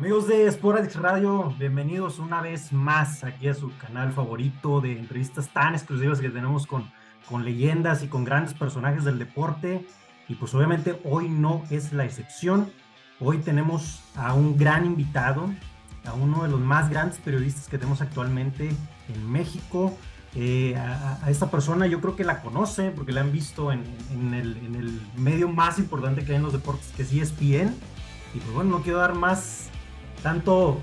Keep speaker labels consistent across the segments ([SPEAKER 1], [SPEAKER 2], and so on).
[SPEAKER 1] Amigos de Sporadix Radio, bienvenidos una vez más aquí a su canal favorito de entrevistas tan exclusivas que tenemos con leyendas y con grandes personajes del deporte. Y pues obviamente hoy no es la excepción. Hoy tenemos a un gran invitado, a uno de los más grandes periodistas que tenemos actualmente en México. A esta persona yo creo que la conoce porque la han visto en el medio más importante que hay en los deportes, que es ESPN. Y pues bueno, no quiero dar más tanto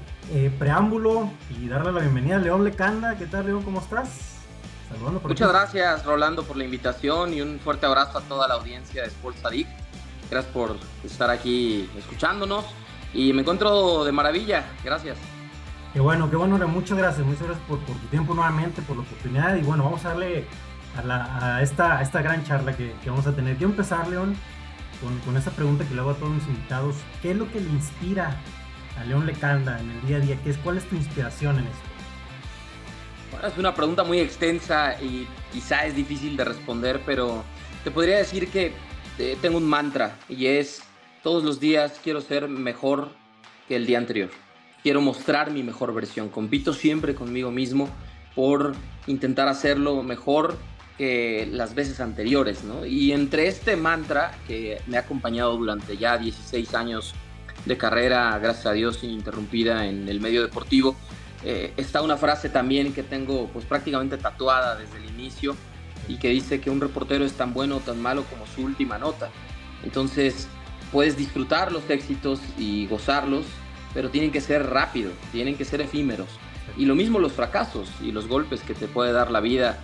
[SPEAKER 1] preámbulo y darle la bienvenida a León Lecanda. ¿Qué tal, León? ¿Cómo estás? Saludando por aquí.
[SPEAKER 2] Muchas gracias, Rolando, por la invitación y un fuerte abrazo a toda la audiencia de Sports Addict. Gracias por estar aquí escuchándonos y me encuentro de maravilla. Gracias.
[SPEAKER 1] Qué bueno, León. Muchas gracias por tu tiempo nuevamente, por la oportunidad. Y bueno, vamos a darle a esta gran charla que vamos a tener. Quiero empezar, León, con esta pregunta que le hago a todos mis invitados. ¿Qué es lo que le inspira a León Lecanda en el día a día? ¿Cuál es tu inspiración en esto?
[SPEAKER 2] Bueno, es una pregunta muy extensa y quizá es difícil de responder, pero te podría decir que tengo un mantra y es: todos los días quiero ser mejor que el día anterior. Quiero mostrar mi mejor versión. Compito siempre conmigo mismo por intentar hacerlo mejor que las veces anteriores, ¿no? Y entre este mantra que me ha acompañado durante ya 16 años de carrera, gracias a Dios, ininterrumpida en el medio deportivo, está una frase también que tengo pues prácticamente tatuada desde el inicio y que dice que un reportero es tan bueno o tan malo como su última nota. Entonces puedes disfrutar los éxitos y gozarlos, pero tienen que ser rápidos, tienen que ser efímeros. Y lo mismo los fracasos y los golpes que te puede dar la vida,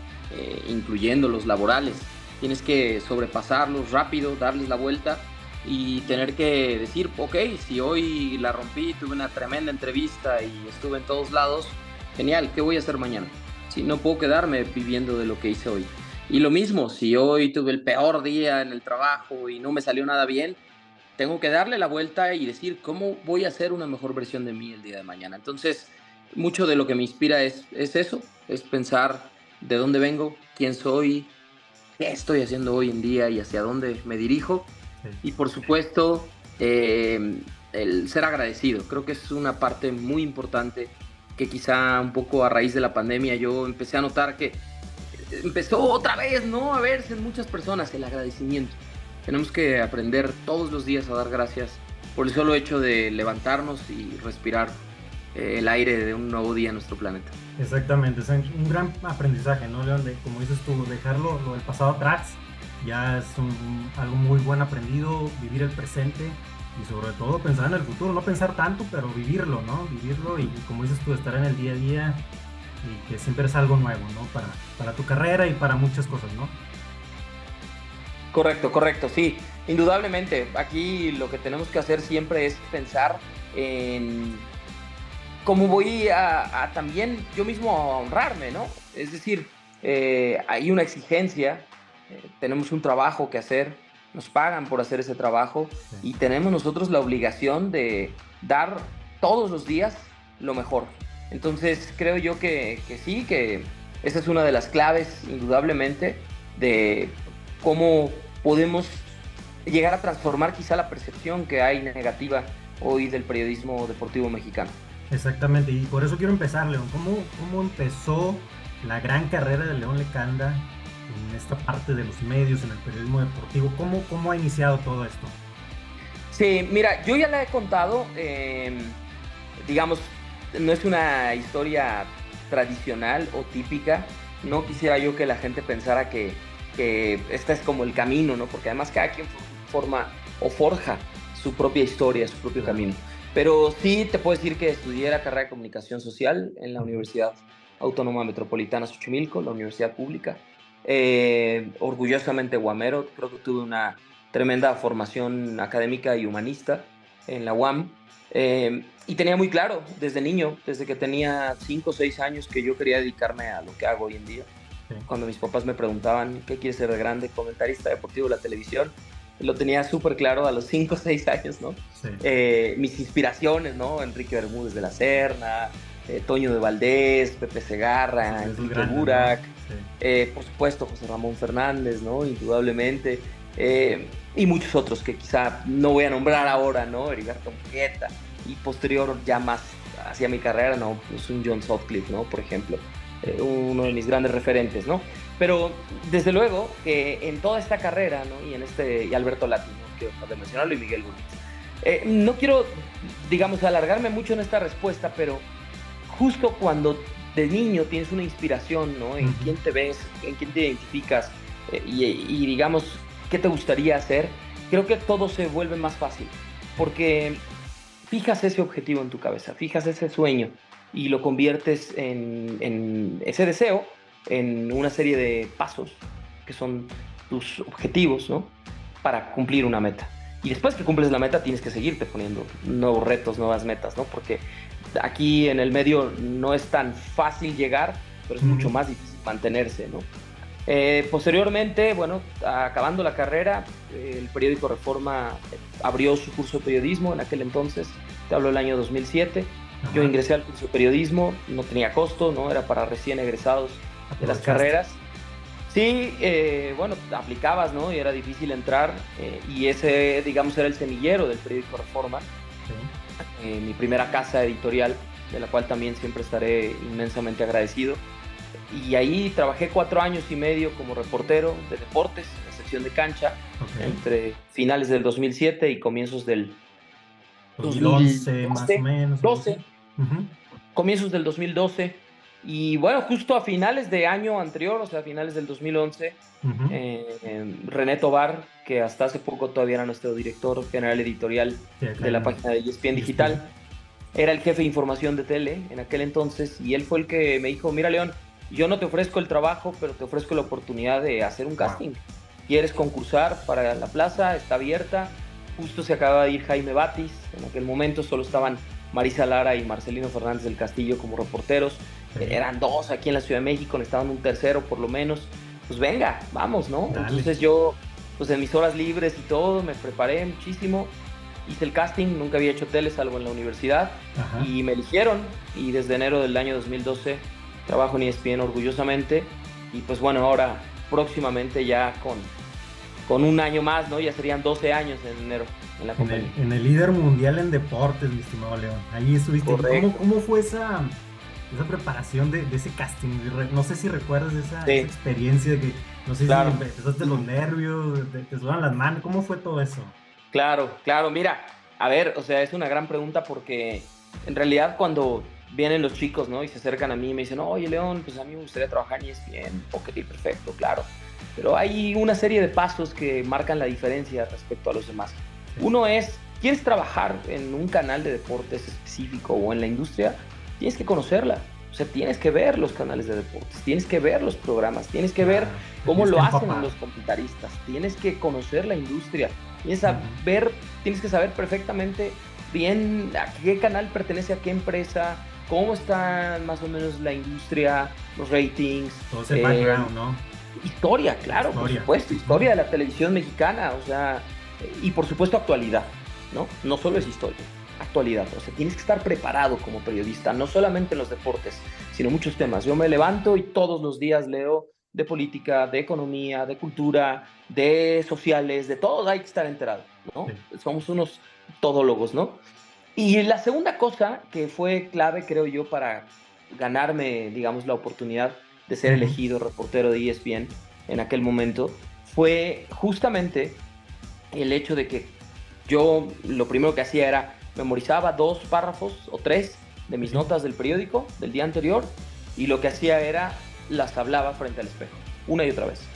[SPEAKER 2] incluyendo los laborales. Tienes que sobrepasarlos rápido, darles la vuelta y tener que decir, ok, si hoy la rompí, tuve una tremenda entrevista y estuve en todos lados, genial, ¿qué voy a hacer mañana? Si no puedo quedarme viviendo de lo que hice hoy. Y lo mismo, si hoy tuve el peor día en el trabajo y no me salió nada bien, tengo que darle la vuelta y decir cómo voy a hacer una mejor versión de mí el día de mañana. Entonces, mucho de lo que me inspira es eso, es pensar de dónde vengo, quién soy, qué estoy haciendo hoy en día y hacia dónde me dirijo.
[SPEAKER 1] Sí.
[SPEAKER 2] Y por supuesto, el ser agradecido. Creo que es una parte muy importante que quizá un poco a raíz de la pandemia yo empecé a notar que empezó otra vez, ¿no?, a verse en muchas personas el agradecimiento. Tenemos que aprender todos los días a dar gracias por el solo hecho de levantarnos y respirar el aire de un nuevo día en nuestro planeta.
[SPEAKER 1] Exactamente, es un gran aprendizaje, ¿no, León? Como dices tú, dejarlo lo del pasado atrás ya es algo muy buen aprendido, vivir el presente y sobre todo pensar en el futuro, no pensar tanto, pero vivirlo, ¿no? Vivirlo y como dices tú, estar en el día a día y que siempre es algo nuevo, ¿no? Para tu carrera y para muchas cosas, ¿no?
[SPEAKER 2] Correcto, correcto, sí, indudablemente. Aquí lo que tenemos que hacer siempre es pensar en cómo voy a también yo mismo a honrarme, ¿no? Es decir, hay una exigencia, tenemos un trabajo que hacer, nos pagan por hacer ese trabajo
[SPEAKER 1] Sí.
[SPEAKER 2] y tenemos nosotros la obligación de dar todos los días lo mejor. Entonces creo yo que sí, que esa es una de las claves, indudablemente, de cómo podemos llegar a transformar quizá la percepción que hay negativa hoy del periodismo deportivo mexicano.
[SPEAKER 1] Exactamente, y por eso quiero empezar, León. ¿Cómo empezó la gran carrera de León Lecanda en esta parte de los medios, en el periodismo deportivo? ¿Cómo ha iniciado todo esto?
[SPEAKER 2] Sí, mira, yo ya la he contado, digamos, no es una historia tradicional o típica. No quisiera yo que la gente pensara que este es como el camino, ¿no? Porque además cada quien forma o forja su propia historia, su propio camino. Pero sí te puedo decir que estudié la carrera de comunicación social en la Universidad Autónoma Metropolitana Xochimilco, la universidad pública. Orgullosamente guamero, creo que tuve una tremenda formación académica y humanista en la UAM. Y tenía muy claro desde niño, desde que tenía 5 o 6 años, que yo quería dedicarme a lo que hago hoy en día.
[SPEAKER 1] Sí.
[SPEAKER 2] Cuando mis papás me preguntaban qué quieres ser de grande, comentarista deportivo de la televisión, lo tenía súper claro a los 5 o 6 años, ¿no?
[SPEAKER 1] Sí.
[SPEAKER 2] Mis inspiraciones, ¿no? Enrique Bermúdez de la Serna, Toño de Valdés, Pepe Segarra,
[SPEAKER 1] Sí,
[SPEAKER 2] Enrique
[SPEAKER 1] grande,
[SPEAKER 2] Burak,
[SPEAKER 1] ¿no? Sí.
[SPEAKER 2] por supuesto José Ramón Fernández, ¿no? Indudablemente, y muchos otros que quizá no voy a nombrar ahora, ¿no? Heriberto Murrieta, y posterior ya más hacia mi carrera, no, pues un John Sutcliffe, ¿no? Por ejemplo, uno de mis grandes referentes, ¿no? Pero desde luego que en toda esta carrera, ¿no? Y Alberto Lati, ¿no? Que acabo de mencionarlo, y Miguel Bulnes. No quiero, digamos, alargarme mucho en esta respuesta, pero justo cuando de niño tienes una inspiración, ¿no? En quién te ves, en quién te identificas, y digamos, qué te gustaría hacer, creo que todo se vuelve más fácil, porque fijas ese objetivo en tu cabeza, fijas ese sueño y lo conviertes en ese deseo, en una serie de pasos que son tus objetivos, ¿no? Para cumplir una meta. Y después que cumples la meta, tienes que seguirte poniendo nuevos retos, nuevas metas, ¿no? Porque aquí en el medio no es tan fácil llegar, pero es mucho más difícil mantenerse, ¿no? Posteriormente, bueno, acabando la carrera, el periódico Reforma abrió su curso de periodismo en aquel entonces, te hablo del año 2007. Ajá. Yo ingresé al curso de periodismo, no tenía costo, ¿no? Era para recién egresados de las carreras. Sí, bueno, aplicabas, ¿no? Y era difícil entrar, y ese, digamos, era el semillero del periódico Reforma. Sí. Mi primera casa editorial, de la cual también siempre estaré inmensamente agradecido. Y ahí trabajé 4 años y medio como reportero de deportes, en la sección de cancha, entre finales del 2007 y comienzos del
[SPEAKER 1] 2011, más o menos.
[SPEAKER 2] 12, comienzos del 2012. Y bueno, justo a finales de año anterior, o sea, a finales del 2011, René Tobar, que hasta hace poco todavía era nuestro director general editorial de la página de ESPN Digital, era el jefe de información de tele en aquel entonces, y él fue el que me dijo: mira, León, yo no te ofrezco el trabajo, pero te ofrezco la oportunidad de hacer un casting. ¿Quieres concursar para la plaza? Está abierta. Justo se acaba de ir Jaime Batis. En aquel momento solo estaban Marisa Lara y Marcelino Fernández del Castillo como reporteros. Eran 2 aquí en la Ciudad de México, necesitaban un tercero por lo menos. Pues venga, vamos, ¿no? Dale. Entonces yo, pues en mis horas libres y todo, me preparé muchísimo. Hice el casting, nunca había hecho tele salvo en la universidad. Ajá. Y me eligieron, y desde enero del año 2012 trabajo en ESPN orgullosamente. Y pues bueno, ahora próximamente ya con un año más, ¿no? Ya serían 12 años en enero en la compañía.
[SPEAKER 1] En el líder mundial en deportes, mi estimado León. Ahí estuviste. ¿Cómo fue esa preparación de ese casting? No sé si recuerdas esa experiencia de que, no sé, claro, si empezaste los nervios, te sudan las manos. ¿Cómo fue todo eso?
[SPEAKER 2] Claro, mira, a ver, o sea, es una gran pregunta, porque en realidad cuando vienen los chicos, ¿no? Y se acercan a mí y me dicen: oye, León, pues a mí me gustaría trabajar en ESPN. Ok, perfecto, claro. Pero hay una serie de pasos que marcan la diferencia respecto a los demás. Uno es, ¿quieres trabajar en un canal de deportes específico o en la industria? Tienes que conocerla. O sea, tienes que ver los canales de deportes, tienes que ver los programas, tienes que ver cómo lo hacen los comentaristas, tienes que conocer la industria, tienes que saber perfectamente bien a qué canal pertenece a qué empresa, cómo está más o menos la industria, los ratings.
[SPEAKER 1] Todo ese background, ¿no?
[SPEAKER 2] Historia, claro, por supuesto, historia de la televisión mexicana, o sea, y por supuesto actualidad, ¿no? No solo es historia, actualidad. O sea, tienes que estar preparado como periodista, no solamente en los deportes, sino muchos temas. Yo me levanto y todos los días leo de política, de economía, de cultura, de sociales, de todo hay que estar enterado, ¿no? Sí. Somos unos todólogos, ¿no? Y la segunda cosa que fue clave, creo yo, para ganarme, digamos, la oportunidad de ser elegido reportero de ESPN en aquel momento, fue justamente el hecho de que yo lo primero que hacía era memorizaba 2 párrafos o 3 de mis notas del periódico del día anterior, y lo que hacía era las hablaba frente al espejo, una y otra vez,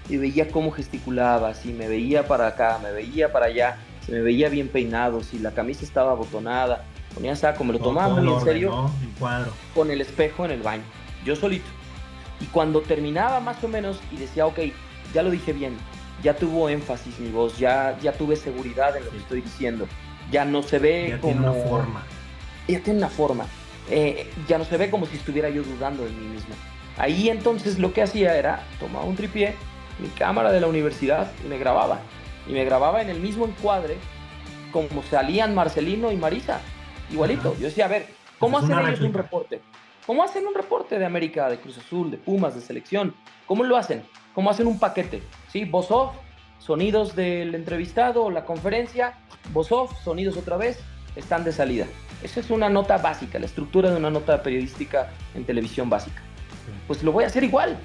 [SPEAKER 2] y veía cómo gesticulaba, si me veía para acá, me veía para allá, se me veía bien peinado, si la camisa estaba abotonada, ponía saco, me lo tomaba muy en serio,
[SPEAKER 1] ¿no? El cuadro.
[SPEAKER 2] Con el espejo en el baño, yo solito. Y cuando terminaba más o menos y decía, ok, ya lo dije bien, ya tuvo énfasis mi voz, ya tuve seguridad en lo que estoy diciendo, ya no se ve
[SPEAKER 1] ya
[SPEAKER 2] como...
[SPEAKER 1] Tiene una forma.
[SPEAKER 2] Ya tiene una forma. Ya no se ve como si estuviera yo dudando de mí mismo. Ahí entonces lo que hacía era, tomaba un tripié, mi cámara de la universidad, y me grababa. Y me grababa en el mismo encuadre como salían Marcelino y Marisa. Igualito. Yo decía, a ver, ¿cómo hacen ellos un reporte? ¿Cómo hacen un reporte de América, de Cruz Azul, de Pumas, de selección? ¿Cómo lo hacen? ¿Cómo hacen un paquete? ¿Sí? Voz off, sonidos del entrevistado o la conferencia, voz off, sonidos otra vez, están de salida. Esa es una nota básica, la estructura de una nota periodística en televisión básica. Pues lo voy a hacer igual.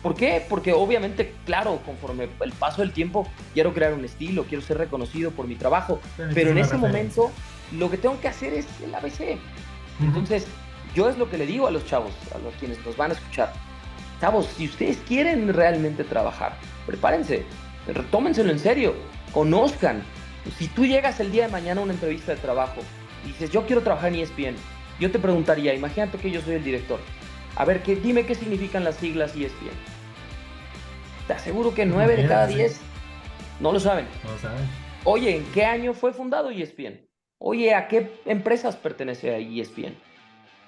[SPEAKER 2] ¿Por qué? Porque obviamente, claro, conforme el paso del tiempo, quiero crear un estilo, quiero ser reconocido por mi trabajo, pero en ese momento lo que tengo que hacer es el ABC. Entonces, yo es lo que le digo a los chavos, a los quienes nos van a escuchar. Chavos, si ustedes quieren realmente trabajar, prepárense, tómenselo en serio, conozcan. Si tú llegas el día de mañana a una entrevista de trabajo y dices, yo quiero trabajar en ESPN, yo te preguntaría, imagínate que yo soy el director. A ver, dime qué significan las siglas ESPN. Te aseguro que 9 de cada 10 no lo saben.
[SPEAKER 1] No lo saben.
[SPEAKER 2] Oye, ¿en qué año fue fundado ESPN? Oye, ¿a qué empresas pertenece a ESPN?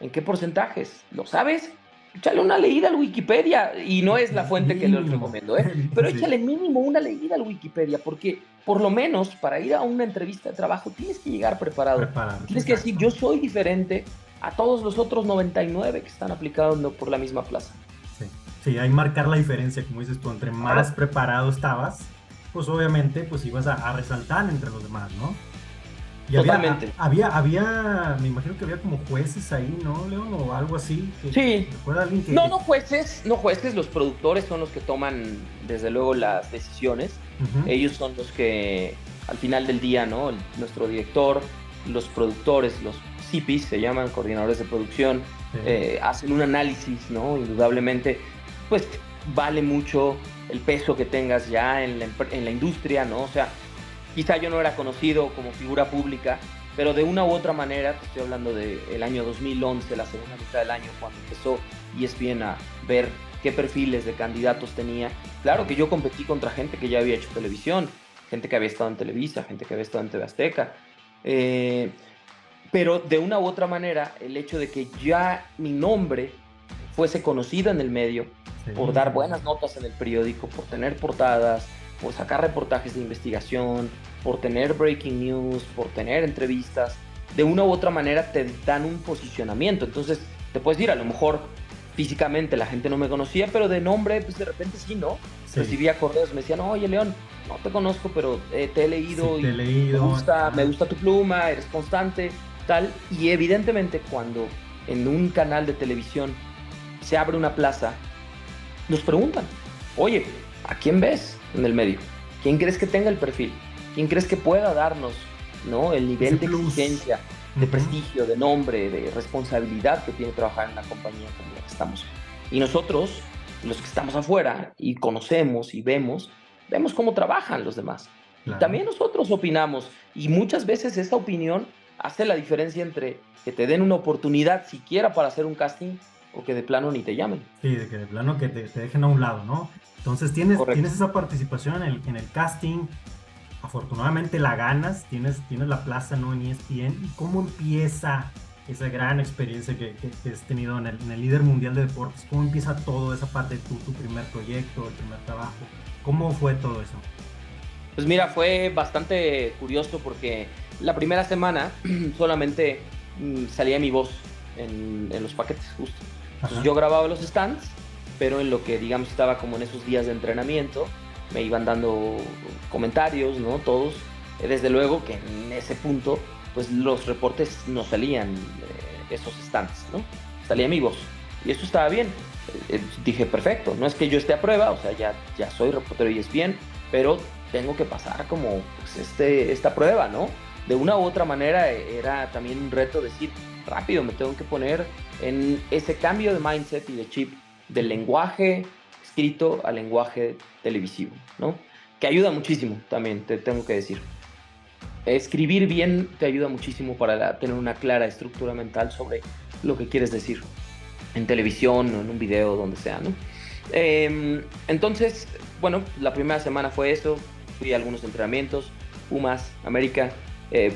[SPEAKER 2] ¿En qué porcentajes? ¿Lo sabes? Échale una leída al Wikipedia. Y no es la fuente que les recomiendo, pero échale mínimo una leída al Wikipedia, porque por lo menos para ir a una entrevista de trabajo tienes que llegar preparado. Tienes que decir, yo soy diferente a todos los otros 99 que están aplicando por la misma plaza.
[SPEAKER 1] Sí, hay marcar la diferencia, como dices tú, entre más preparado estabas, pues obviamente pues ibas a resaltar entre los demás, ¿no? Y
[SPEAKER 2] totalmente.
[SPEAKER 1] Había, me imagino que había como jueces ahí, ¿no, León? O algo así.
[SPEAKER 2] Sí.
[SPEAKER 1] Alguien que...
[SPEAKER 2] No jueces, los productores son los que toman, desde luego, las decisiones. Ellos son los que, al final del día, ¿no? Nuestro director, los productores, los CPs, se llaman coordinadores de producción, hacen un análisis, ¿no? Indudablemente, pues vale mucho el peso que tengas ya en la industria, ¿no? O sea, quizá yo no era conocido como figura pública, pero de una u otra manera, te estoy hablando del año 2011, la segunda mitad del año, cuando empezó ESPN a ver qué perfiles de candidatos tenía. Claro que yo competí contra gente que ya había hecho televisión, gente que había estado en Televisa, gente que había estado en TV Azteca, pero de una u otra manera, el hecho de que ya mi nombre fuese conocido en el medio, por dar buenas notas en el periódico, por tener portadas, por sacar reportajes de investigación, por tener breaking news, por tener entrevistas, de una u otra manera te dan un posicionamiento. Entonces te puedes ir, a lo mejor físicamente la gente no me conocía, pero de nombre pues de repente sí, ¿no? Sí. Recibía correos, me decían, oye León, no te conozco, pero te he leído,
[SPEAKER 1] sí,
[SPEAKER 2] me gusta tu pluma, eres constante, tal. Y evidentemente cuando en un canal de televisión se abre una plaza, nos preguntan, oye, ¿a quién ves en el medio? ¿Quién crees que tenga el perfil? ¿Quién crees que pueda darnos, ¿no? El nivel de exigencia, de prestigio, de nombre, de responsabilidad que tiene trabajar en una compañía como la que estamos? Y nosotros, los que estamos afuera y conocemos y vemos cómo trabajan los demás. Claro. Y también nosotros opinamos, y muchas veces esa opinión hace la diferencia entre que te den una oportunidad siquiera para hacer un casting o que de plano ni te llamen.
[SPEAKER 1] Sí, de que de plano que te dejen a un lado, ¿no? Entonces tienes esa participación en el casting, afortunadamente la ganas, tienes la plaza, ¿no? En ESPN. ¿Y cómo empieza esa gran experiencia que has tenido en el líder mundial de deportes? ¿Cómo empieza todo esa parte, tu primer proyecto, el primer trabajo? ¿Cómo fue todo eso?
[SPEAKER 2] Pues mira, fue bastante curioso porque la primera semana solamente salía mi voz en los paquetes, justo. Entonces yo grababa los stands, pero en lo que, digamos, estaba como en esos días de entrenamiento, me iban dando comentarios, ¿no? Todos. Desde luego que en ese punto, pues los reportes no salían esos stands, ¿no? Salía mi voz. Y esto estaba bien. Dije, perfecto, no es que yo esté a prueba, o sea, ya soy reportero y es bien, pero tengo que pasar como pues, esta prueba, ¿no? De una u otra manera era también un reto decir, rápido, me tengo que poner en ese cambio de mindset y de chip del lenguaje escrito al lenguaje televisivo, ¿no? Que ayuda muchísimo también, te tengo que decir. Escribir bien te ayuda muchísimo para tener una clara estructura mental sobre lo que quieres decir en televisión o en un video, donde sea, ¿no? Entonces, bueno, la primera semana fue eso, fui a algunos entrenamientos, Pumas, América,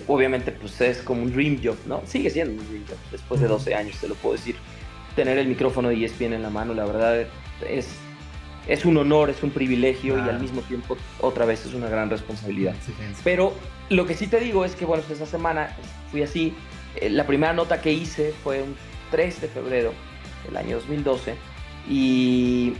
[SPEAKER 2] obviamente pues es como un dream job, ¿no? Sigue siendo un dream job, después de 12 años te lo puedo decir. Tener el micrófono de ESPN en la mano, la verdad es un honor, es un privilegio y al mismo tiempo otra vez es una gran responsabilidad. Pero lo que sí te digo es que, bueno, esa semana fui así, la primera nota que hice fue un 3 de febrero del año 2012 y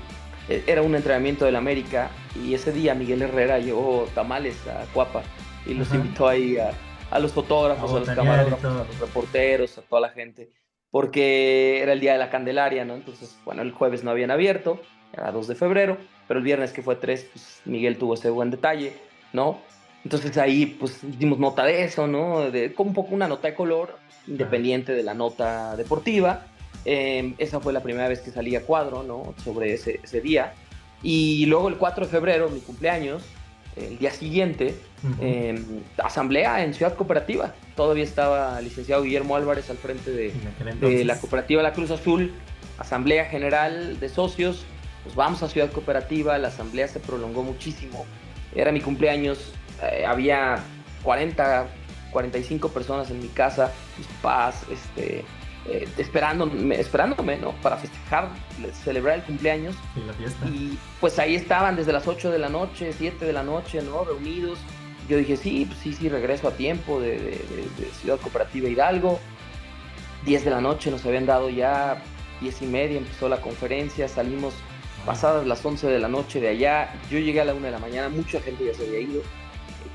[SPEAKER 2] era un entrenamiento del América y ese día Miguel Herrera llevó tamales a Cuapa y los
[SPEAKER 1] Ajá.
[SPEAKER 2] invitó ahí a los
[SPEAKER 1] A
[SPEAKER 2] fotógrafos, a los
[SPEAKER 1] botanear y
[SPEAKER 2] camarógrafos, a
[SPEAKER 1] todo.
[SPEAKER 2] los reporteros, a toda la gente, porque era el día de la Candelaria, ¿no? Entonces, bueno, el jueves no habían abierto, era 2 de febrero, pero el viernes que fue 3, pues Miguel tuvo ese buen detalle, ¿no? Entonces ahí pues dimos nota de eso, ¿no? Como un poco una nota de color,
[SPEAKER 1] Ajá.
[SPEAKER 2] independiente de la nota deportiva. Esa fue la primera vez que salí a cuadro, ¿no? Sobre ese día. Y luego el 4 de febrero, mi cumpleaños, el día siguiente,
[SPEAKER 1] Ujú.
[SPEAKER 2] asamblea en Ciudad Cooperativa. Todavía estaba el licenciado Guillermo Álvarez al frente
[SPEAKER 1] En aquel
[SPEAKER 2] de la
[SPEAKER 1] entonces.
[SPEAKER 2] cooperativa La Cruz Azul, asamblea general de socios. Pues vamos a Ciudad Cooperativa, la asamblea se prolongó muchísimo. Era mi cumpleaños, había 45 personas en mi casa, mis papás, esperándome, ¿no? Para festejar, celebrar el cumpleaños.
[SPEAKER 1] Sí, la fiesta.
[SPEAKER 2] Y pues ahí estaban desde las 8 de la noche, 7 de la noche, ¿no? Reunidos. Yo dije, sí, pues sí, regreso a tiempo de Ciudad Cooperativa Hidalgo. 10 de la noche nos habían dado ya, 10:30 empezó la conferencia, salimos
[SPEAKER 1] Órale.
[SPEAKER 2] pasadas las 11 de la noche de allá. Yo llegué a la 1 de la mañana, mucha gente ya se había ido.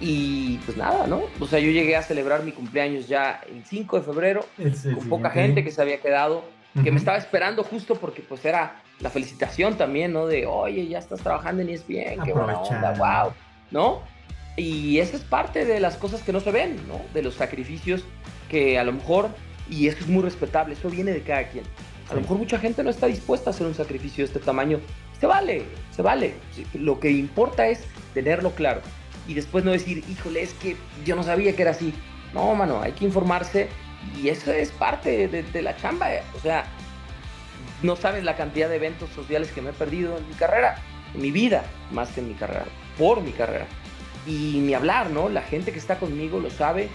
[SPEAKER 2] Y pues nada, ¿no? O sea, yo llegué a celebrar mi cumpleaños ya el 5 de febrero,
[SPEAKER 1] Es el
[SPEAKER 2] con poca
[SPEAKER 1] siguiente
[SPEAKER 2] gente
[SPEAKER 1] día.
[SPEAKER 2] que se había quedado, que me
[SPEAKER 1] Ujú.
[SPEAKER 2] estaba esperando justo porque pues era la felicitación también, ¿no? De, oye, ya estás trabajando en ESPN, qué buena onda,
[SPEAKER 1] Aprovechando.
[SPEAKER 2] wow, ¿no? Y esa es parte de las cosas que no se ven, ¿no? De los sacrificios que a lo mejor, y eso es muy respetable, eso viene de cada quien. A lo
[SPEAKER 1] Sí.
[SPEAKER 2] mejor mucha gente no está dispuesta a hacer un sacrificio de este tamaño. Se vale, se vale. Sí, lo que importa es tenerlo claro y después no decir, híjole, es que yo no sabía que era así. No, mano, hay que informarse y eso es parte de la chamba. O sea, no sabes la cantidad de eventos sociales que me he perdido en mi carrera, en mi vida, más que en mi carrera, por mi carrera. Y ni hablar, ¿no? La gente que está conmigo lo sabe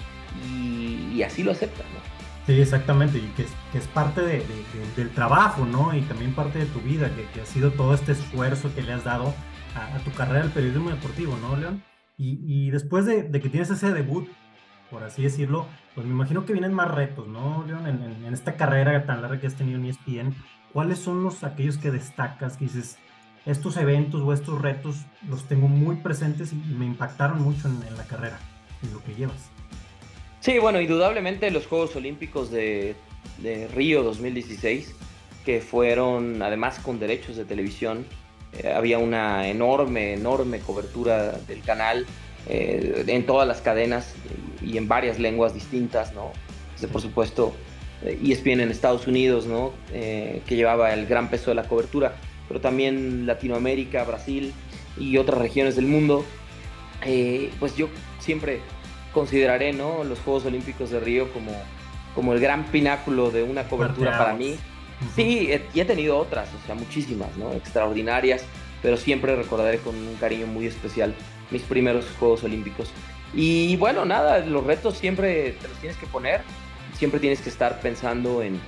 [SPEAKER 2] y así lo acepta, ¿no?
[SPEAKER 1] Sí, exactamente, y que es parte del trabajo, ¿no? Y también parte de tu vida, que ha sido todo este esfuerzo que le has dado a tu carrera del periodismo deportivo, ¿no, León? Y después de que tienes ese debut, por así decirlo, pues me imagino que vienen más retos, ¿no, León? En esta carrera tan larga que has tenido en ESPN, ¿cuáles son aquellos que destacas, que dices, estos eventos o estos retos los tengo muy presentes y me impactaron mucho en la carrera, en lo que llevas?
[SPEAKER 2] Sí, bueno, indudablemente los Juegos Olímpicos de Río 2016, que fueron además con derechos de televisión, había una enorme cobertura del canal en todas las cadenas y en varias lenguas distintas, ¿no? Por
[SPEAKER 1] Sí.
[SPEAKER 2] supuesto, ESPN en Estados Unidos, ¿no? Que llevaba el gran peso de la cobertura, pero también Latinoamérica, Brasil y otras regiones del mundo. Pues yo siempre consideraré, ¿no? Los Juegos Olímpicos de Río como el gran pináculo de una cobertura para mí.
[SPEAKER 1] Parteaguas. Ujú.
[SPEAKER 2] Sí, y he tenido otras, o sea, muchísimas, ¿no? Extraordinarias, pero siempre recordaré con un cariño muy especial mis primeros Juegos Olímpicos. Y bueno, nada, los retos siempre te los tienes que poner, siempre tienes que estar pensando en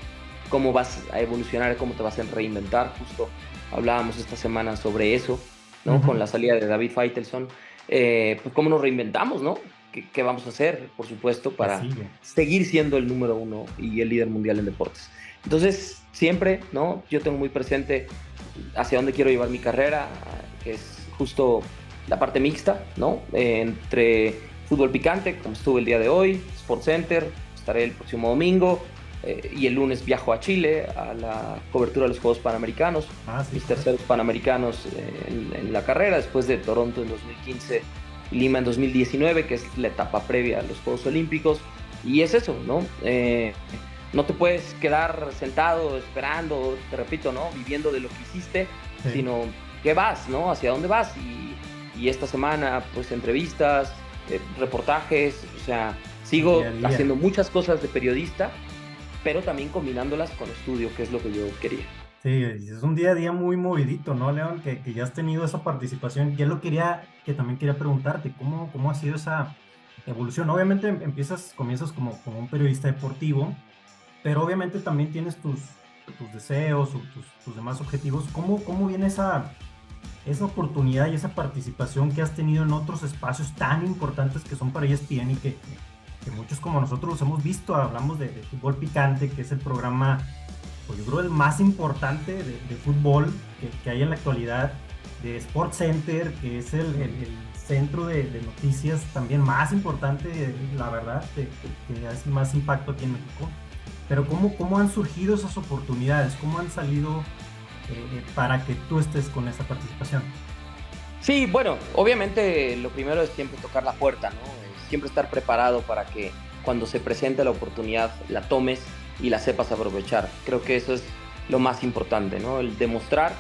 [SPEAKER 2] cómo vas a evolucionar, cómo te vas a reinventar. Justo hablábamos esta semana sobre eso, ¿no? Con
[SPEAKER 1] Ujú.
[SPEAKER 2] la salida de David Feitelson, pues cómo nos reinventamos, ¿no? ¿Qué vamos a hacer, por supuesto,
[SPEAKER 1] Que
[SPEAKER 2] para
[SPEAKER 1] sigue.
[SPEAKER 2] seguir siendo el número uno y el líder mundial en deportes? Entonces, siempre, ¿no? Yo tengo muy presente hacia dónde quiero llevar mi carrera, que es justo la parte mixta, ¿no? Entre fútbol picante, como estuve el día de hoy, Sports Center, estaré el próximo domingo, y el lunes viajo a Chile a la cobertura de los Juegos Panamericanos,
[SPEAKER 1] Ah, sí,
[SPEAKER 2] mis
[SPEAKER 1] correcto.
[SPEAKER 2] terceros Panamericanos en la carrera, después de Toronto en 2015 y Lima en 2019, que es la etapa previa a los Juegos Olímpicos. Y es eso, ¿no? No te puedes quedar sentado esperando, te repito, ¿no? Viviendo de lo que hiciste,
[SPEAKER 1] Sí,
[SPEAKER 2] sino ¿qué vas, no? ¿Hacia dónde vas? Y esta semana, pues entrevistas, reportajes, o sea,
[SPEAKER 1] el día a
[SPEAKER 2] sigo
[SPEAKER 1] día.
[SPEAKER 2] haciendo muchas cosas de periodista, pero también combinándolas con estudio, que es lo que yo quería.
[SPEAKER 1] Sí, es un día a día muy movidito, ¿no, León? Que ya has tenido esa participación. Ya lo que también quería preguntarte, ¿cómo ha sido esa evolución? Obviamente comienzas como un periodista deportivo, pero obviamente también tienes tus deseos o tus demás objetivos. ¿Cómo viene esa oportunidad y esa participación que has tenido en otros espacios tan importantes que son para ESPN y que muchos como nosotros los hemos visto? Hablamos de Fútbol Picante, que es el programa, pues yo creo el más importante de fútbol que hay en la actualidad, de SportsCenter, que es el centro de noticias también más importante, la verdad, que hace más impacto aquí en México. Pero ¿cómo han surgido esas oportunidades? ¿Cómo han salido para que tú estés con esa participación?
[SPEAKER 2] Sí, bueno, obviamente lo primero es siempre tocar la puerta, ¿no? Siempre estar preparado para que cuando se presente la oportunidad la tomes y la sepas aprovechar. Creo que eso es lo más importante, ¿no? El demostrar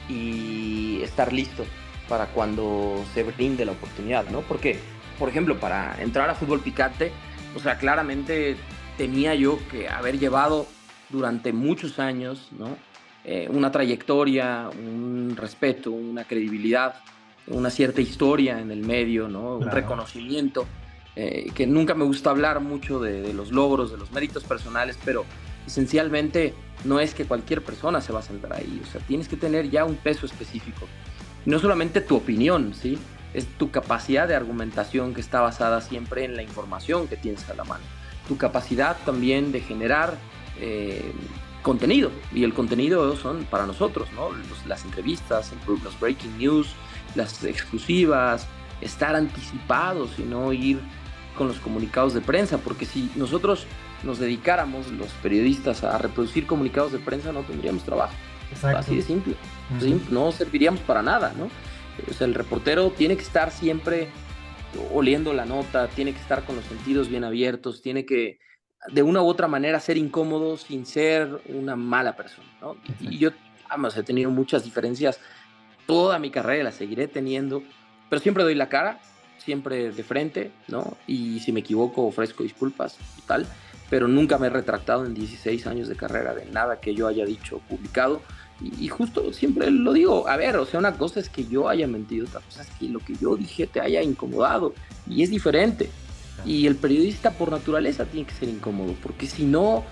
[SPEAKER 2] y estar listo para cuando se brinde la oportunidad, ¿no? Porque, por ejemplo, para entrar a fútbol picante, o sea, claramente tenía yo que haber llevado durante muchos años, ¿no? Una trayectoria, un respeto, una credibilidad, una cierta historia en el medio, ¿no? Un
[SPEAKER 1] Claro,
[SPEAKER 2] reconocimiento, que nunca me gusta hablar mucho de los logros, de los méritos personales, pero esencialmente no es que cualquier persona se va a sentar ahí, o sea, tienes que tener ya un peso específico. Y no solamente tu opinión, ¿sí? Es tu capacidad de argumentación que está basada siempre en la información que tienes a la mano. Tu capacidad también de generar eh, contenido, y el contenido son para nosotros, ¿no? Las entrevistas, los breaking news, las exclusivas, estar anticipados y no ir con los comunicados de prensa, porque si nosotros nos dedicáramos, los periodistas, a reproducir comunicados de prensa, no tendríamos trabajo.
[SPEAKER 1] exacto.
[SPEAKER 2] Así de simple.
[SPEAKER 1] Ujú.
[SPEAKER 2] ¿Sí? No serviríamos para nada, ¿no? O sea, el reportero tiene que estar siempre oliendo la nota, tiene que estar con los sentidos bien abiertos, tiene que de una u otra manera ser incómodo sin ser una mala persona, ¿no? Y
[SPEAKER 1] Exacto.
[SPEAKER 2] yo, vamos, he tenido muchas diferencias toda mi carrera, la seguiré teniendo, pero siempre doy la cara, siempre de frente, ¿no? Y si me equivoco, ofrezco disculpas y tal, pero nunca me he retractado en 16 años de carrera de nada que yo haya dicho o publicado. Y justo siempre lo digo, a ver, o sea, una cosa es que yo haya mentido, otra cosa es que lo que yo dije te haya incomodado, y es diferente.
[SPEAKER 1] Claro.
[SPEAKER 2] Y el periodista por naturaleza tiene que ser incómodo, porque si no,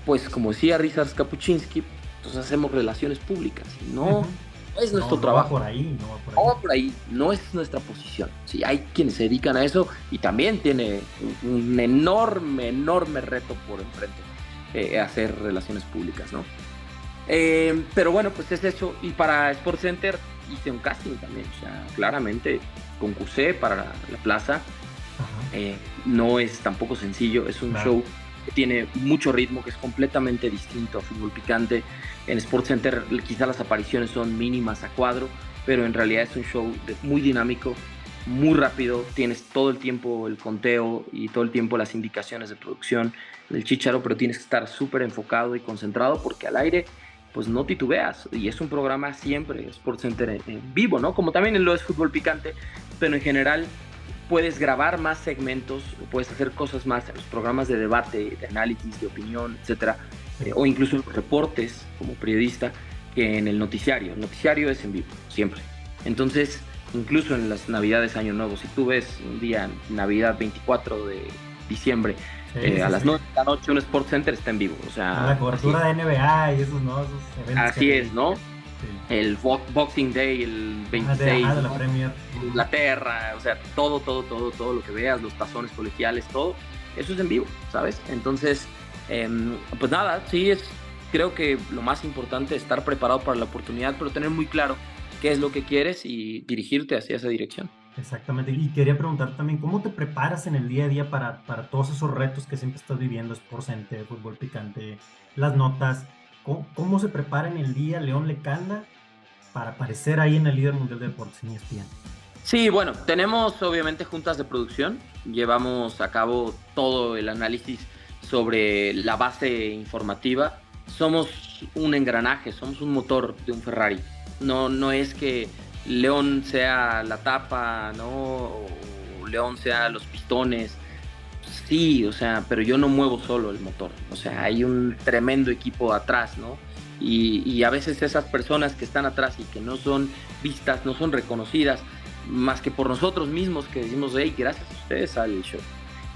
[SPEAKER 2] pues como decía Ryszard Kapuczynski, pues hacemos relaciones públicas, y no,
[SPEAKER 1] Ujú.
[SPEAKER 2] no es
[SPEAKER 1] No,
[SPEAKER 2] nuestro
[SPEAKER 1] no va
[SPEAKER 2] trabajo.
[SPEAKER 1] por ahí, no va por
[SPEAKER 2] No
[SPEAKER 1] ahí.
[SPEAKER 2] va por ahí, no es nuestra posición. Sí, hay quienes se dedican a eso y también tiene un enorme, enorme reto por enfrente, hacer relaciones públicas, ¿no? Pero bueno, pues es eso. Y para SportsCenter hice un casting también, o sea, claramente concursé para la plaza.
[SPEAKER 1] Ajá,
[SPEAKER 2] No es tampoco sencillo, es un
[SPEAKER 1] claro.
[SPEAKER 2] show que tiene mucho ritmo, que es completamente distinto a Fútbol Picante. En SportsCenter quizá las apariciones son mínimas a cuadro, pero en realidad es un show muy dinámico, muy rápido, tienes todo el tiempo el conteo y todo el tiempo las indicaciones de producción del chícharo, pero tienes que estar súper enfocado y concentrado porque al aire pues no titubeas, y es un programa siempre SportsCenter en vivo, ¿no? Como también lo es Fútbol Picante, pero en general puedes grabar más segmentos, puedes hacer cosas más en los programas de debate, de análisis, de opinión, etcétera,
[SPEAKER 1] Sí.
[SPEAKER 2] o incluso en los reportes como periodista, que en el noticiario. El noticiario es en vivo, siempre. Entonces, incluso en las Navidades, Año Nuevo, si tú ves un día, Navidad 24 de diciembre,
[SPEAKER 1] Sí,
[SPEAKER 2] a
[SPEAKER 1] sí,
[SPEAKER 2] las
[SPEAKER 1] sí.
[SPEAKER 2] 9 de la noche, un Sport Center está en vivo. O
[SPEAKER 1] La
[SPEAKER 2] sea,
[SPEAKER 1] cobertura de NBA y esos, ¿no? Esos eventos
[SPEAKER 2] así es, ¿no?
[SPEAKER 1] característicos. Sí.
[SPEAKER 2] El Boxing Day, el
[SPEAKER 1] Ajá,
[SPEAKER 2] 26,
[SPEAKER 1] de la
[SPEAKER 2] ¿no?
[SPEAKER 1] Premier. Ujú.
[SPEAKER 2] Inglaterra, o sea, todo lo que veas, los tazones colegiales, todo, eso es en vivo, ¿sabes? Entonces, pues nada, sí es, creo que lo más importante es estar preparado para la oportunidad, pero tener muy claro qué es lo que quieres y dirigirte hacia esa dirección.
[SPEAKER 1] Exactamente. Y quería preguntar también, ¿cómo te preparas en el día a día para todos esos retos que siempre estás viviendo? SportsCenter, Fútbol Picante, las notas. ¿Cómo se prepara en el día León Lecanda para aparecer ahí en el líder mundial de deportes en ESPN?
[SPEAKER 2] Sí, bueno, tenemos obviamente juntas de producción, llevamos a cabo todo el análisis sobre la base informativa. Somos un engranaje, somos un motor de un Ferrari. No, no es que León sea la tapa, ¿no? O León sea los pistones. Sí, o sea, pero yo no muevo solo el motor. O sea, hay un tremendo equipo atrás, ¿no? Y a veces esas personas que están atrás y que no son vistas, no son reconocidas, más que por nosotros mismos que decimos, hey, gracias a ustedes sale el show.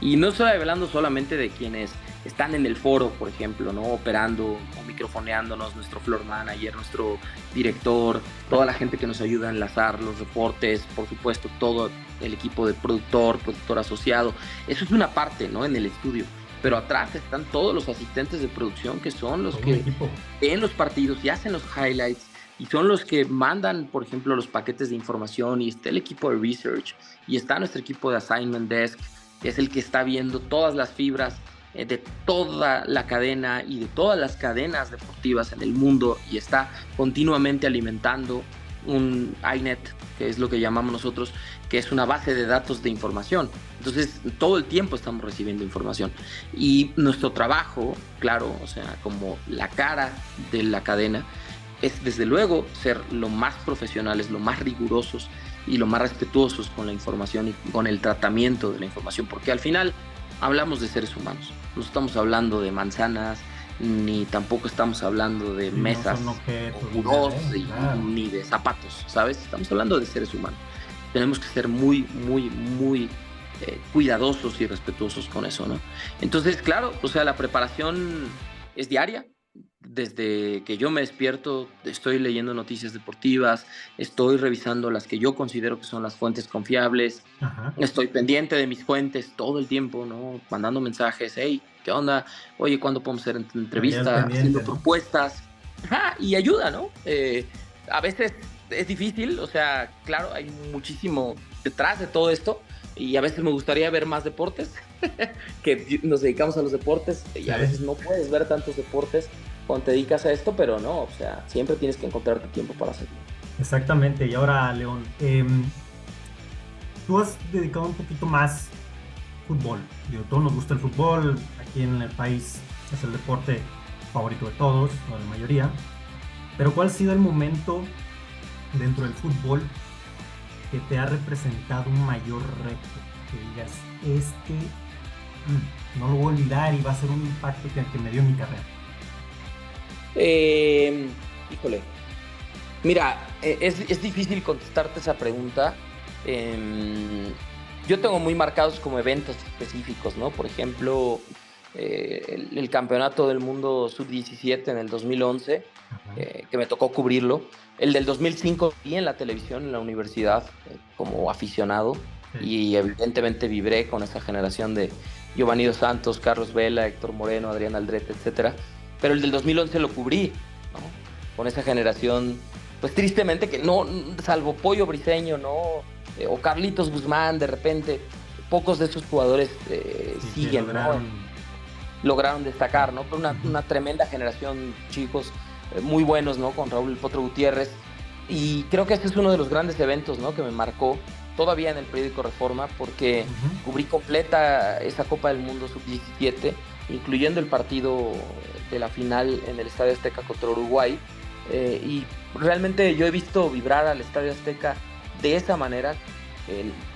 [SPEAKER 2] Y no estoy hablando solamente de quienes están en el foro, por ejemplo, ¿no? Operando o microfoneándonos, nuestro floor manager, nuestro director, toda la gente que nos ayuda a enlazar los reportes, por supuesto, todo el equipo de productor asociado. Eso es una parte, ¿no? En el estudio. Pero atrás están todos los asistentes de producción que son los
[SPEAKER 1] Todo un
[SPEAKER 2] que
[SPEAKER 1] equipo.
[SPEAKER 2] ven los partidos y hacen los highlights, y son los que mandan, por ejemplo, los paquetes de información, y está el equipo de research y está nuestro equipo de assignment desk, que es el que está viendo todas las fibras de toda la cadena y de todas las cadenas deportivas en el mundo, y está continuamente alimentando un iNet, que es lo que llamamos nosotros, que es una base de datos de información. Entonces, todo el tiempo estamos recibiendo información. Y nuestro trabajo, claro, o sea, como la cara de la cadena, es desde luego ser lo más profesionales, lo más rigurosos y lo más respetuosos con la información y con el tratamiento de la información, porque al final hablamos de seres humanos. No estamos hablando de manzanas, ni tampoco estamos hablando de mesas,
[SPEAKER 1] no objetos,
[SPEAKER 2] o burós, ni de zapatos, ¿sabes? Estamos hablando de seres humanos. Tenemos que ser muy, muy, muy cuidadosos y respetuosos con eso, ¿no? Entonces, claro, o sea, la preparación es diaria. Desde que yo me despierto, estoy leyendo noticias deportivas, estoy revisando las que yo considero que son las fuentes confiables.
[SPEAKER 1] Ajá.
[SPEAKER 2] Estoy pendiente de mis fuentes todo el tiempo, ¿no? Mandando mensajes, hey, ¿qué onda? Oye, ¿cuándo podemos hacer entrevista? Haciendo
[SPEAKER 1] ¿No?
[SPEAKER 2] propuestas. Ajá, y ayuda, ¿no? A veces es difícil, o sea, claro, hay muchísimo detrás de todo esto, y a veces me gustaría ver más deportes, que nos dedicamos a los deportes, y a veces no puedes ver tantos deportes cuando te dedicas a esto, pero no, o sea, siempre tienes que encontrarte tiempo para hacerlo.
[SPEAKER 1] Exactamente. Y ahora, León, tú has dedicado un poquito más fútbol. Digo, todos nos gusta el fútbol. Aquí en el país es el deporte favorito de todos, o de la mayoría. Pero ¿cuál ha sido el momento dentro del fútbol que te ha representado un mayor reto? Que digas, no lo voy a olvidar y va a ser un impacto que me dio en mi carrera.
[SPEAKER 2] Híjole, mira, es difícil contestarte esa pregunta. Yo tengo muy marcados como eventos específicos, ¿no? Por ejemplo, el Campeonato del Mundo Sub-17 en el 2011, que me tocó cubrirlo. El del 2005 vi en la televisión en la universidad como aficionado, y evidentemente vibré con esa generación de Giovanni Dos Santos, Carlos Vela, Héctor Moreno, Adrián Aldrete, etcétera. Pero el del 2011 lo cubrí, ¿no? Con esa generación, pues tristemente que no, salvo Pollo Briseño, ¿no? O Carlitos Guzmán, de repente, pocos de esos jugadores siguen, lograron destacar, ¿no? Pero una tremenda generación, chicos muy buenos, ¿no? Con Raúl El Potro Gutiérrez. Y creo que este es uno de los grandes eventos, ¿no? Que me marcó todavía en el periódico Reforma, porque cubrí completa esa Copa del Mundo Sub-17, incluyendo el partido de la final en el Estadio Azteca contra Uruguay. Y realmente yo he visto vibrar al Estadio Azteca de esa manera,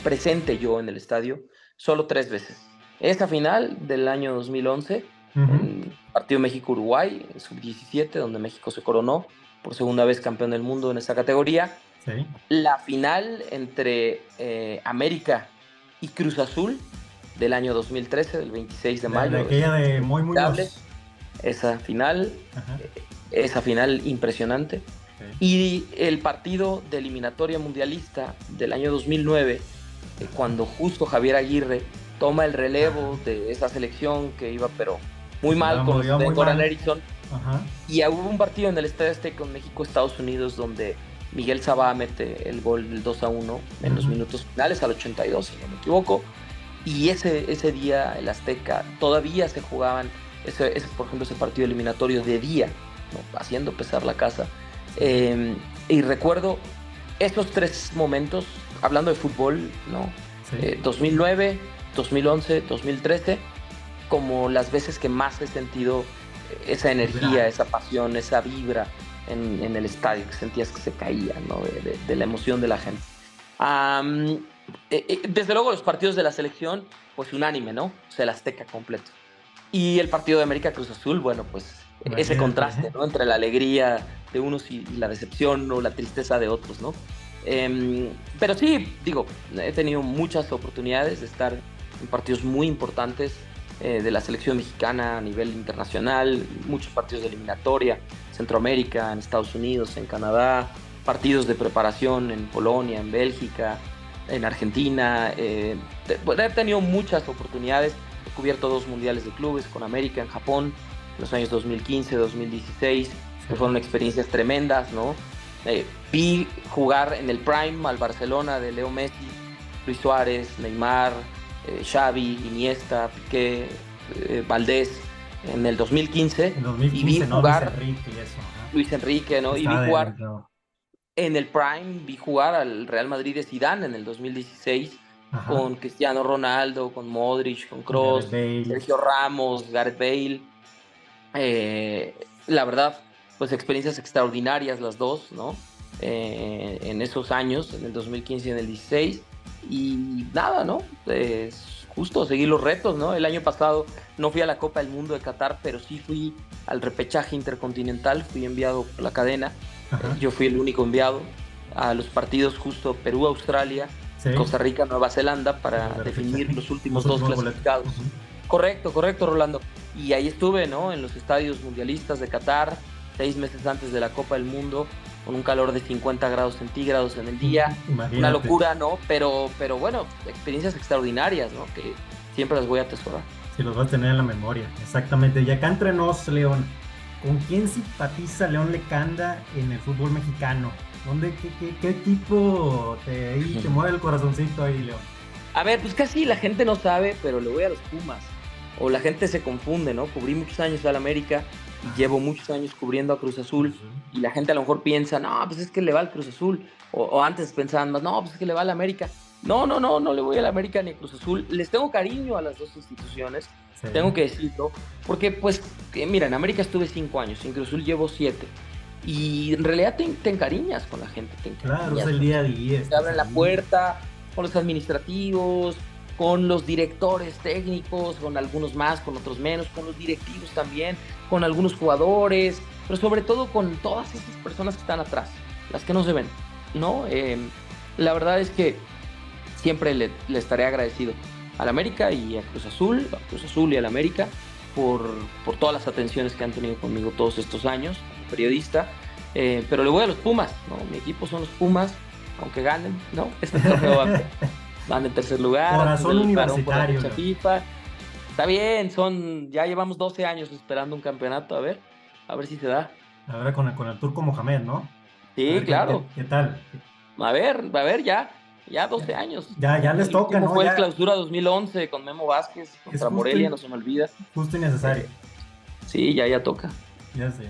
[SPEAKER 2] presente yo en el estadio, solo 3 veces. Esa final del año 2011, en partido México-Uruguay, Sub-17, donde México se coronó por segunda vez campeón del mundo en esa categoría.
[SPEAKER 1] Sí.
[SPEAKER 2] La final entre América y Cruz Azul del año 2013, del 26 de mayo.
[SPEAKER 1] De aquella de Moy Muñoz.
[SPEAKER 2] Esa final, impresionante. Y el partido de eliminatoria mundialista del año 2009, cuando justo Javier Aguirre toma el relevo de esa selección que iba pero muy mal con Goran Eriksson. Y hubo un partido en el Estadio Azteca con México-Estados Unidos donde Miguel Sabá mete el gol del 2-1 en los minutos finales, al 82, si no me equivoco. Y ese día el Azteca todavía se jugaban, por ejemplo, ese partido eliminatorio de día, ¿no? Haciendo pesar la casa. Y recuerdo esos 3 momentos, hablando de fútbol, ¿no? 2009, 2011, 2013, como las veces que más he sentido esa energía, esa pasión, esa vibra en el estadio, que sentías que se caía, ¿no? de la emoción de la gente. Desde luego los partidos de la selección, pues unánime, ¿no? O sea, el Azteca completo. Y el partido de América Cruz Azul, bueno, pues ese contraste, ¿no? Entre la alegría de unos y la decepción o la tristeza de otros, ¿no? Pero sí, digo, he tenido muchas oportunidades de estar en partidos muy importantes de la selección mexicana a nivel internacional, muchos partidos de eliminatoria, Centroamérica, en Estados Unidos, en Canadá, partidos de preparación en Polonia, en Bélgica, en Argentina. He tenido muchas oportunidades, he cubierto 2 mundiales de clubes con América en Japón, en los años 2015, 2016, que fueron experiencias tremendas, ¿no? Vi jugar en el prime al Barcelona de Leo Messi, Luis Suárez, Neymar, Xavi, Iniesta, Piqué, Valdés en el 2015
[SPEAKER 1] En
[SPEAKER 2] y vi
[SPEAKER 1] 2015, ¿no? Luis
[SPEAKER 2] jugar
[SPEAKER 1] Enrique y eso. Ajá.
[SPEAKER 2] Luis Enrique, ¿no? Y vi
[SPEAKER 1] Estaba de
[SPEAKER 2] jugar
[SPEAKER 1] entrenador.
[SPEAKER 2] en el prime, vi jugar al Real Madrid de Zidane en el 2016
[SPEAKER 1] Ajá.
[SPEAKER 2] con Cristiano Ronaldo, con Modric, con
[SPEAKER 1] Gareth
[SPEAKER 2] Kroos,
[SPEAKER 1] Bale.
[SPEAKER 2] Sergio Ramos, Gareth Bale. La verdad, pues experiencias extraordinarias las dos, ¿no? En esos años, en el 2015 y en el 16. Y nada, ¿no? Es justo seguir los retos, ¿no? El año pasado no fui a la Copa del Mundo de Qatar, pero sí fui al repechaje intercontinental, fui enviado por la cadena.
[SPEAKER 1] Ajá.
[SPEAKER 2] Yo fui el único enviado a los partidos justo Perú-Australia y
[SPEAKER 1] Sí.
[SPEAKER 2] Costa Rica-Nueva Zelanda para
[SPEAKER 1] Los de
[SPEAKER 2] definir
[SPEAKER 1] repechaje.
[SPEAKER 2] los últimos
[SPEAKER 1] Los
[SPEAKER 2] dos
[SPEAKER 1] últimos boletos.
[SPEAKER 2] clasificados.
[SPEAKER 1] Ujú.
[SPEAKER 2] Correcto, correcto, Rolando. Y ahí estuve, ¿no? En los estadios mundialistas de Qatar, 6 meses antes de la Copa del Mundo, con un calor de 50 grados centígrados en el día.
[SPEAKER 1] Imagínate.
[SPEAKER 2] Una locura, ¿no? Pero bueno, experiencias extraordinarias, ¿no? Que siempre las voy a atesorar.
[SPEAKER 1] Si los vas a tener en la memoria, exactamente. Y acá entre nos, León, ¿con quién simpatiza León Lecanda en el fútbol mexicano? ¿Qué equipo ahí te mueve el corazoncito ahí, León?
[SPEAKER 2] A ver, pues casi la gente no sabe, pero le voy a los Pumas. O la gente se confunde, ¿no? Cubrí muchos años al América y llevo muchos años cubriendo a Cruz Azul. Y la gente a lo mejor piensa, no, pues es que le va al Cruz Azul. O antes pensaban más, no, pues es que le va al América. No, no le voy al América ni a Cruz Azul. Les tengo cariño a las dos instituciones,
[SPEAKER 1] Sí.
[SPEAKER 2] tengo que decirlo. Porque, pues, mira, en América estuve 5 años, en Cruz Azul llevo 7. Y en realidad te encariñas con la gente, te
[SPEAKER 1] Claro, es
[SPEAKER 2] encariñas.
[SPEAKER 1] el día a día.
[SPEAKER 2] Te abren la puerta con los administrativos, con los directores técnicos, con algunos más, con otros menos, con los directivos también, con algunos jugadores, pero sobre todo con todas esas personas que están atrás, las que no se ven, ¿no? La verdad es que siempre le estaré agradecido al América y a Cruz Azul y al América por todas las atenciones que han tenido conmigo todos estos años como periodista, pero le voy a los Pumas, ¿no? Mi equipo son los Pumas, aunque ganen, ¿no? Este torneo van en tercer lugar.
[SPEAKER 1] Corazón universitario.
[SPEAKER 2] Por la fecha FIFA. Está bien, ya llevamos 12 años esperando un campeonato, a ver si se da.
[SPEAKER 1] Ahora con el Turco Mohamed, ¿no? A
[SPEAKER 2] Sí,
[SPEAKER 1] ver
[SPEAKER 2] claro.
[SPEAKER 1] qué tal.
[SPEAKER 2] A ver, ya 12 años.
[SPEAKER 1] Ya les
[SPEAKER 2] El
[SPEAKER 1] toca,
[SPEAKER 2] último
[SPEAKER 1] ¿no?
[SPEAKER 2] fue
[SPEAKER 1] Ya
[SPEAKER 2] el Clausura 2011 con Memo Vázquez
[SPEAKER 1] es
[SPEAKER 2] contra Morelia, no se me olvida.
[SPEAKER 1] justo y necesario.
[SPEAKER 2] Sí, ya toca.
[SPEAKER 1] Ya sé.